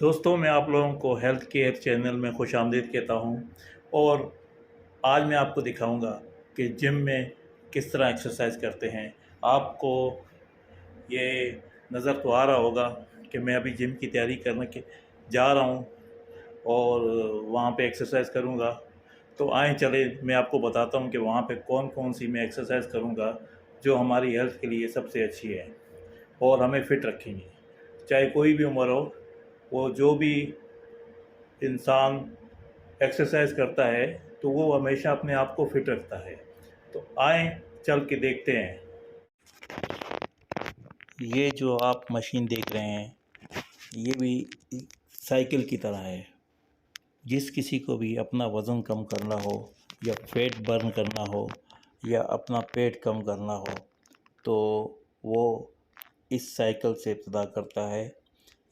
दोस्तों, मैं आप लोगों को हेल्थ केयर चैनल में खुशामदीद कहता हूँ। और आज मैं आपको दिखाऊंगा कि जिम में किस तरह एक्सरसाइज करते हैं। आपको ये नज़र तो आ रहा होगा कि मैं अभी जिम की तैयारी करने के जा रहा हूँ और वहाँ पे एक्सरसाइज करूँगा। तो आएँ चले, मैं आपको बताता हूँ कि वहाँ पे कौन कौन सी मैं एक्सरसाइज करूँगा जो हमारी हेल्थ के लिए सबसे अच्छी है और हमें फ़िट रखेंगी। चाहे कोई भी उम्र हो, वो जो भी इंसान एक्सरसाइज करता है तो वो हमेशा अपने आप को फिट रखता है। तो आए चल के देखते हैं। ये जो आप मशीन देख रहे हैं, ये भी साइकिल की तरह है। जिस किसी को भी अपना वज़न कम करना हो या फैट बर्न करना हो या अपना पेट कम करना हो तो वो इस साइकिल से इब्तिदा करता है।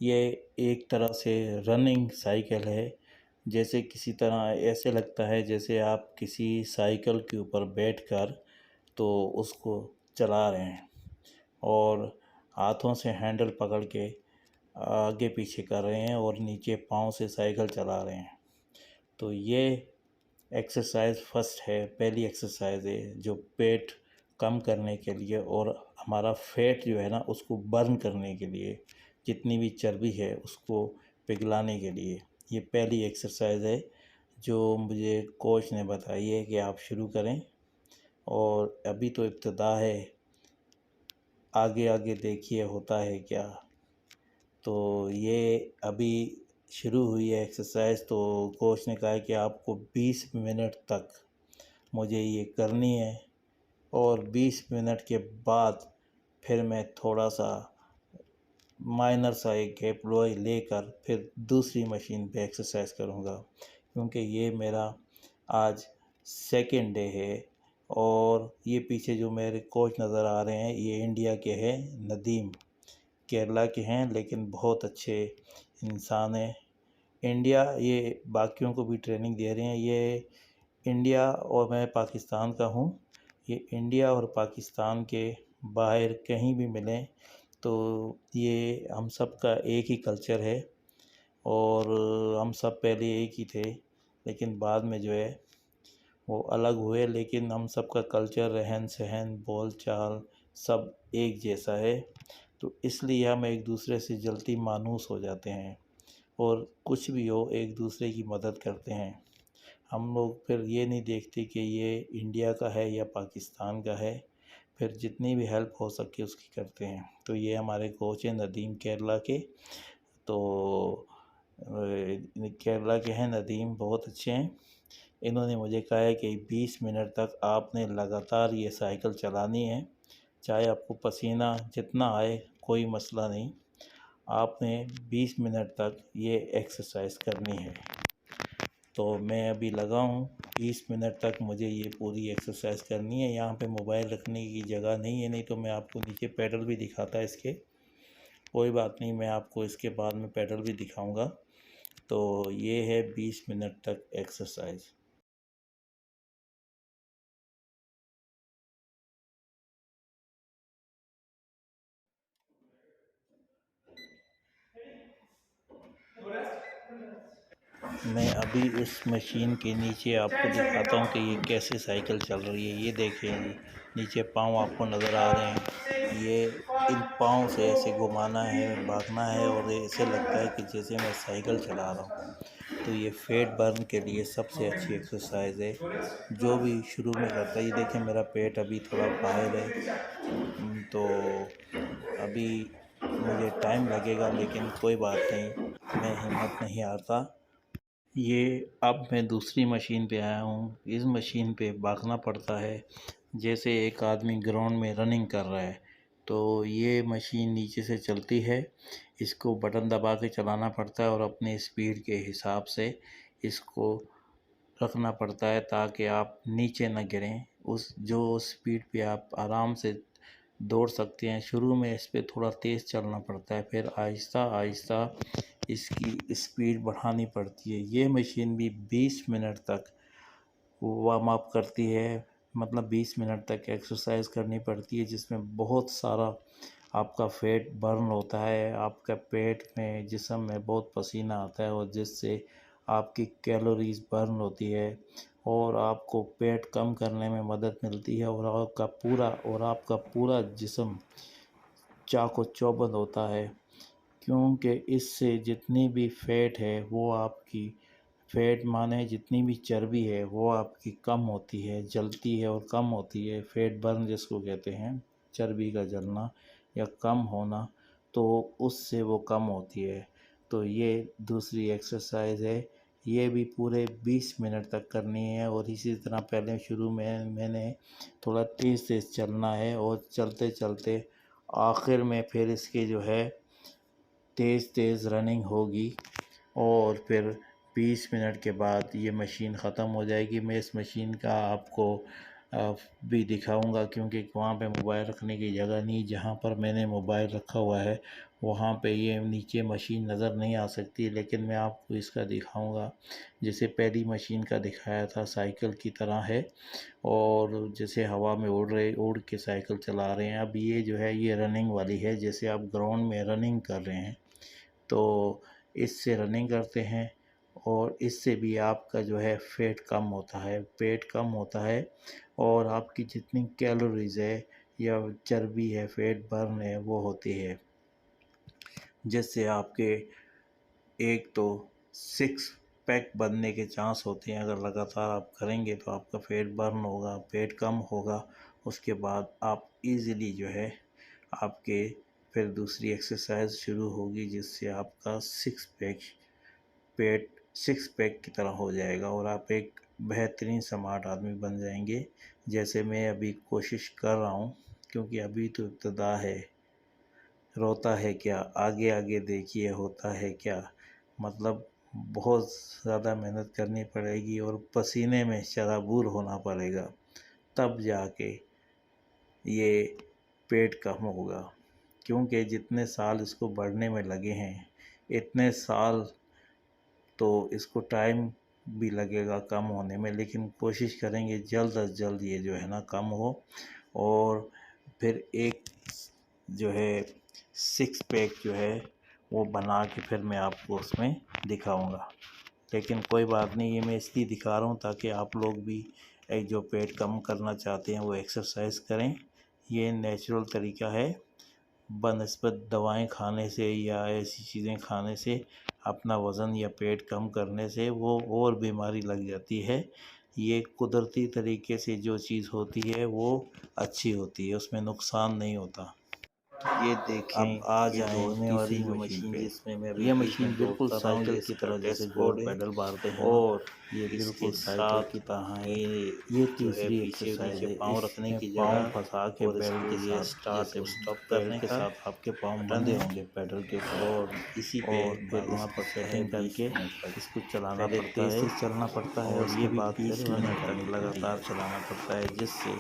ये एक तरह से रनिंग साइकिल है। जैसे किसी तरह ऐसे लगता है जैसे आप किसी साइकिल के ऊपर बैठकर तो उसको चला रहे हैं और हाथों से हैंडल पकड़ के आगे पीछे कर रहे हैं और नीचे पाँव से साइकिल चला रहे हैं। तो ये एक्सरसाइज फर्स्ट है, पहली एक्सरसाइज है जो पेट कम करने के लिए और हमारा फैट जो है ना उसको बर्न करने के लिए, जितनी भी चर्बी है उसको पिघलाने के लिए ये पहली एक्सरसाइज है जो मुझे कोच ने बताई है कि आप शुरू करें। और अभी तो इब्तिदा है, आगे आगे देखिए होता है क्या। तो ये अभी शुरू हुई है एक्सरसाइज। तो कोच ने कहा है कि आपको 20 मिनट तक मुझे ये करनी है और 20 मिनट के बाद फिर मैं थोड़ा सा माइनर सा एक गैप लेकर फिर दूसरी मशीन पे एक्सरसाइज करूँगा, क्योंकि ये मेरा आज सेकंड डे है। और ये पीछे जो मेरे कोच नज़र आ रहे हैं ये इंडिया के हैं, नदीम, केरला के हैं, लेकिन बहुत अच्छे इंसान हैं। इंडिया ये बाकियों को भी ट्रेनिंग दे रहे हैं। ये इंडिया और मैं पाकिस्तान का हूँ। ये इंडिया और पाकिस्तान के बाहर कहीं भी मिलें तो ये हम सब का एक ही कल्चर है और हम सब पहले एक ही थे, लेकिन बाद में जो है वो अलग हुए। लेकिन हम सब का कल्चर, रहन सहन, बोल चाल सब एक जैसा है। तो इसलिए हम एक दूसरे से जल्दी मानूस हो जाते हैं और कुछ भी हो एक दूसरे की मदद करते हैं। हम लोग फिर ये नहीं देखते कि ये इंडिया का है या पाकिस्तान का है, फिर जितनी भी हेल्प हो सके उसकी करते हैं। तो ये हमारे कोच हैं नदीम, केरला के। तो केरला के हैं नदीम, बहुत अच्छे हैं। इन्होंने मुझे कहा है कि 20 मिनट तक आपने लगातार ये साइकिल चलानी है, चाहे आपको पसीना जितना आए कोई मसला नहीं, आपने 20 मिनट तक ये एक्सरसाइज करनी है। तो मैं अभी लगा हूँ, 20 मिनट तक मुझे ये पूरी एक्सरसाइज करनी है। यहाँ पे मोबाइल रखने की जगह नहीं है, नहीं तो मैं आपको नीचे पेडल भी दिखाता इसके। कोई बात नहीं, मैं आपको इसके बाद में पेडल भी दिखाऊंगा। तो ये है 20 मिनट तक एक्सरसाइज। मैं अभी इस मशीन के नीचे आपको दिखाता हूँ कि ये कैसे साइकिल चल रही है। ये देखिए जी, नीचे पाँव आपको नज़र आ रहे हैं। ये इन पाँव से ऐसे घुमाना है, भागना है और ऐसे लगता है कि जैसे मैं साइकिल चला रहा हूँ। तो ये फैट बर्न के लिए सबसे अच्छी एक्सरसाइज है जो भी शुरू में करता है। ये देखें मेरा पेट अभी थोड़ा बाहर है, तो अभी मुझे टाइम लगेगा, लेकिन कोई बात नहीं, मैं हिम्मत नहीं हारता। ये अब मैं दूसरी मशीन पे आया हूँ। इस मशीन पे भागना पड़ता है जैसे एक आदमी ग्राउंड में रनिंग कर रहा है। तो ये मशीन नीचे से चलती है, इसको बटन दबा के चलाना पड़ता है और अपने स्पीड के हिसाब से इसको रखना पड़ता है ताकि आप नीचे न गिरें। उस जो स्पीड पे आप आराम से दौड़ सकते हैं। शुरू में इस पे थोड़ा तेज़ चलना पड़ता है, फिर आहिस्ता आहिस्ता इसकी स्पीड बढ़ानी पड़ती है। ये मशीन भी 20 मिनट तक वार्म अप करती है, मतलब 20 मिनट तक एक्सरसाइज करनी पड़ती है, जिसमें बहुत सारा आपका फैट बर्न होता है, आपका पेट में जिस्म में बहुत पसीना आता है और जिससे आपकी कैलोरीज बर्न होती है और आपको पेट कम करने में मदद मिलती है और आपका पूरा जिस्म चाको चौबंद होता है, क्योंकि इससे जितनी भी फैट है वो आपकी फैट माने जितनी भी चर्बी है वो आपकी कम होती है, जलती है और कम होती है। फैट बर्न जिसको कहते हैं, चर्बी का जलना या कम होना, तो उससे वो कम होती है। तो ये दूसरी एक्सरसाइज है, ये भी पूरे 20 मिनट तक करनी है। और इसी तरह पहले शुरू में मैंने थोड़ा तेज़ तेज़ चलना है और चलते चलते आखिर में फिर इसकी जो है तेज़ तेज़ रनिंग होगी और फिर 20 मिनट के बाद ये मशीन ख़त्म हो जाएगी। मैं इस मशीन का आपको भी दिखाऊंगा, क्योंकि वहाँ पे मोबाइल रखने की जगह नहीं, जहाँ पर मैंने मोबाइल रखा हुआ है वहाँ पे ये नीचे मशीन नज़र नहीं आ सकती, लेकिन मैं आपको इसका दिखाऊंगा। जैसे पहली मशीन का दिखाया था, साइकिल की तरह है और जैसे हवा में उड़ के साइकिल चला रहे हैं। अब ये जो है ये रनिंग वाली है, जैसे आप ग्राउंड में रनिंग कर रहे हैं तो इससे रनिंग करते हैं और इससे भी आपका जो है पेट कम होता है, पेट कम होता है और आपकी जितनी कैलोरीज है या चर्बी है, फैट बर्न है, वो होती है, जिससे आपके एक तो सिक्स पैक बनने के चांस होते हैं। अगर लगातार आप करेंगे तो आपका फैट बर्न होगा, पेट कम होगा, उसके बाद आप इजीली जो है आपके फिर दूसरी एक्सरसाइज शुरू होगी, जिससे आपका पेट सिक्स पैक की तरह हो जाएगा और आप एक बेहतरीन स्मार्ट आदमी बन जाएंगे, जैसे मैं अभी कोशिश कर रहा हूँ। क्योंकि अभी तो इब्तदा है, रोता है क्या, आगे आगे देखिए होता है क्या। मतलब बहुत ज़्यादा मेहनत करनी पड़ेगी और पसीने में शराबूर होना पड़ेगा, तब जाके ये पेट कम होगा। क्योंकि जितने साल इसको बढ़ने में लगे हैं, इतने साल तो इसको टाइम भी लगेगा कम होने में, लेकिन कोशिश करेंगे जल्द अज जल्द ये जो है ना कम हो। और फिर एक जो है सिक्स पैक जो है वो बना के फिर मैं आपको उसमें दिखाऊंगा। लेकिन कोई बात नहीं, ये मैं इसलिए दिखा रहा हूँ ताकि आप लोग भी एक जो पेट कम करना चाहते हैं वो एक्सरसाइज करें। ये नेचुरल तरीका है, बनस्पत दवाएं खाने से या ऐसी चीज़ें खाने से अपना वज़न या पेट कम करने से वो और बीमारी लग जाती है। ये कुदरती तरीके से जो चीज़ होती है वो अच्छी होती है, उसमें नुकसान नहीं होता। ये अब देखें आ ये जाएं दौड़ने वाली तीसरी जो मशीन मशीन पे। जिसमें मैं अभी ये बीच मशीन में बिल्कुल दौड़ता रहा हूँ, ये साइकिल की इसका तरह, जैसे गोल डैशबोर्ड है पैडल मारते हैं ना, और ये इसके बिल्कुल साइकिल साथ की तरह है। ये ये जो है तीसरी पीछे एक्सरसाइज नीचे है, पाँव रखने इसमें की पाँव जगह फंसा के और बेल्ट इसके के लिए साथ, स्टार्ट जैसे और स्टॉप बेल्ट करने के का साथ आपके पाँव बंधे बटन होंगे पैडल के ऊपर, और इसी पे और फिर भागना इसको पड़ता है सेटिंग 20 करके मिनट तक। इसको चलाना पहले पड़ता तेज़ है, तेज़ चलना पड़ता है और और ये उसके भी बाद 30 फिर रनिंग मिनट करनी तक पड़ती लगातार है। चलाना पड़ता है, जिससे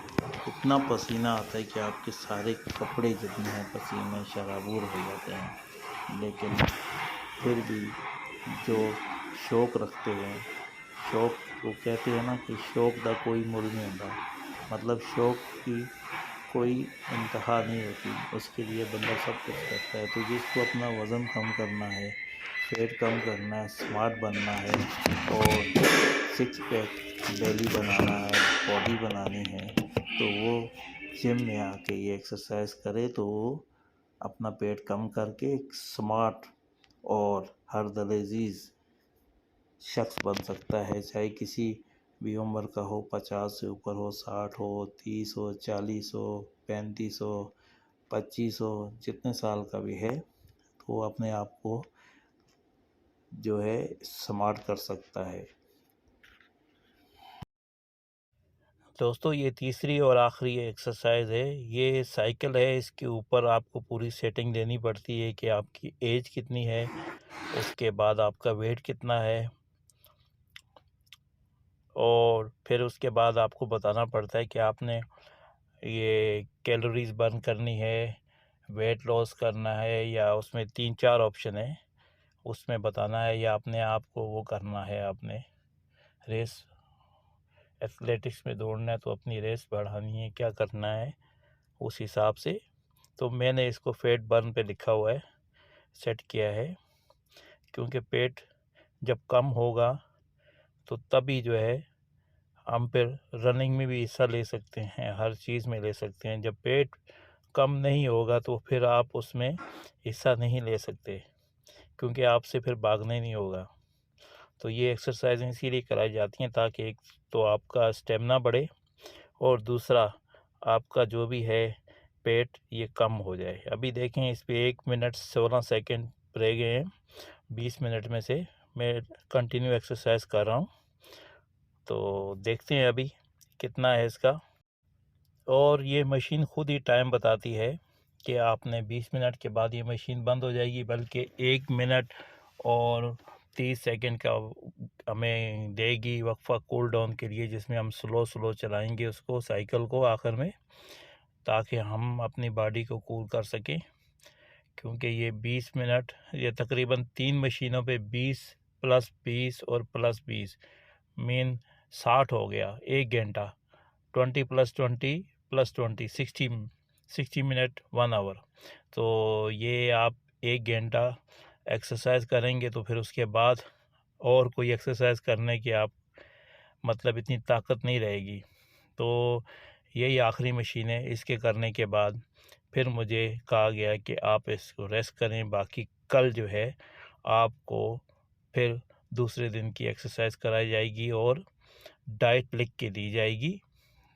इतना पसीना आता है कि आपके सारे कपड़े जितने हैं पसीने शराबूर हो जाते हैं। लेकिन फिर भी जो शौक़ रखते हैं, शौक़ वो कहते हैं ना कि शौक़ दा कोई मुल नहीं होता, मतलब शौक़ की कोई इंतहा नहीं होती, उसके लिए बंदा सब कुछ करता है। तो जिसको अपना वज़न कम करना है, पेट कम करना है, स्मार्ट बनना है और सिक्स पैक बेली बनाना है, बॉडी बनानी है, तो वो जिम में आके ये एक्सरसाइज करे तो वो अपना पेट कम करके एक स्मार्ट और हर दलेजीज़ शख्स बन सकता है, चाहे किसी भी उम्र का हो, 50 से ऊपर हो, 60 हो, 30 हो, 40 हो, 35 हो, 25 हो, जितने साल का भी है, तो वो अपने आप को जो है स्मार्ट कर सकता है। दोस्तों, ये तीसरी और आखिरी एक्सरसाइज है, ये साइकिल है, इसके ऊपर आपको पूरी सेटिंग देनी पड़ती है कि आपकी एज कितनी है, उसके बाद आपका वेट कितना है, और फिर उसके बाद आपको बताना पड़ता है कि आपने ये कैलोरीज बर्न करनी है, वेट लॉस करना है, या उसमें 3-4 ऑप्शन है, उसमें बताना है, या अपने आप को वो करना है, आपने रेस एथलेटिक्स में दौड़ना है तो अपनी रेस बढ़ानी है, क्या करना है उस हिसाब से। तो मैंने इसको फैट बर्न पे लिखा हुआ है, सेट किया है, क्योंकि पेट जब कम होगा तो तभी जो है हम फिर रनिंग में भी हिस्सा ले सकते हैं, हर चीज़ में ले सकते हैं। जब पेट कम नहीं होगा तो फिर आप उसमें हिस्सा नहीं ले सकते, क्योंकि आपसे फिर भागना ही नहीं होगा। तो ये एक्सरसाइज इसीलिए कराई जाती हैं ताकि एक तो आपका स्टेमिना बढ़े और दूसरा आपका जो भी है पेट ये कम हो जाए। अभी देखें इस पे 1 मिनट 16 सेकंड रह गए हैं 20 मिनट में से। मैं कंटिन्यू एक्सरसाइज कर रहा हूँ, तो देखते हैं अभी कितना है इसका। और ये मशीन खुद ही टाइम बताती है कि आपने 20 मिनट के बाद ये मशीन बंद हो जाएगी, बल्कि 1 मिनट और 30 सेकंड का हमें देगी वक्फा कूल डाउन के लिए, जिसमें हम स्लो चलाएंगे उसको, साइकिल को आखिर में, ताकि हम अपनी बॉडी को कूल कर सकें। क्योंकि ये 20 मिनट, ये तकरीबन 3 मशीनों पे 20 + 20 और +20 मीन 60 हो गया, 1 घंटा। 20 + 20 + 20 60 मिनट 1 आवर। तो ये आप 1 घंटा एक्सरसाइज करेंगे तो फिर उसके बाद और कोई एक्सरसाइज करने की आप मतलब इतनी ताकत नहीं रहेगी। तो यही आखिरी मशीन है, इसके करने के बाद फिर मुझे कहा गया कि आप इसको रेस्ट करें, बाकी कल जो है आपको फिर दूसरे दिन की एक्सरसाइज कराई जाएगी और डाइट लिख के दी जाएगी।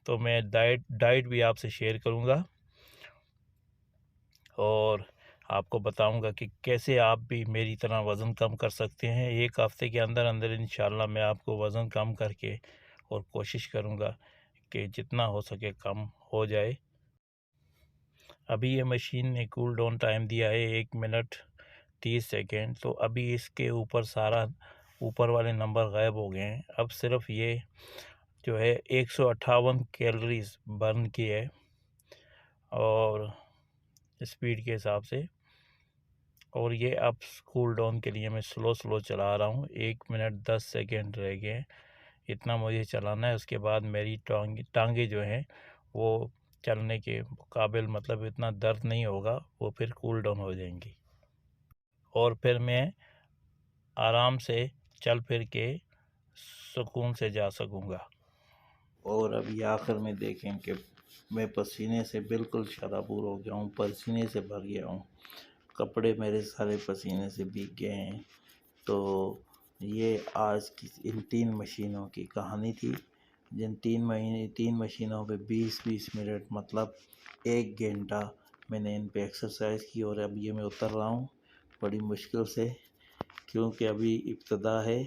तो मैं डाइट भी आपसे शेयर करूंगा और आपको बताऊंगा कि कैसे आप भी मेरी तरह वज़न कम कर सकते हैं। 1 हफ़्ते के अंदर अंदर इंशाल्लाह मैं आपको वज़न कम करके और कोशिश करूंगा कि जितना हो सके कम हो जाए। अभी ये मशीन ने कूल डाउन टाइम दिया है 1 मिनट 30 सेकेंड। तो अभी इसके ऊपर सारा ऊपर वाले नंबर गायब हो गए हैं। अब सिर्फ ये जो है 158 कैलोरीज बर्न की है और स्पीड के हिसाब से। और ये अब कूल डाउन के लिए मैं स्लो चला रहा हूँ। 1 मिनट 10 सेकेंड रह गए हैं, इतना मुझे चलाना है। उसके बाद मेरी टांगे जो हैं वो चलने के काबिल, मतलब इतना दर्द नहीं होगा, वो फिर कूल डाउन हो जाएंगी और फिर मैं आराम से चल फिर के सुकून से जा सकूँगा। और अभी आखिर में देखें कि मैं पसीने से बिल्कुल शराबूर हो गया हूँ, पसीने से भर गया हूँ, कपड़े मेरे सारे पसीने से भीग गए हैं। तो ये आज की इन 3 मशीनों की कहानी थी, जिन 3 मशीनों पे 20-20 मिनट मतलब 1 घंटा मैंने इन पे एक्सरसाइज की। और अब ये मैं उतर रहा हूँ बड़ी मुश्किल से, क्योंकि अभी इब्तदा है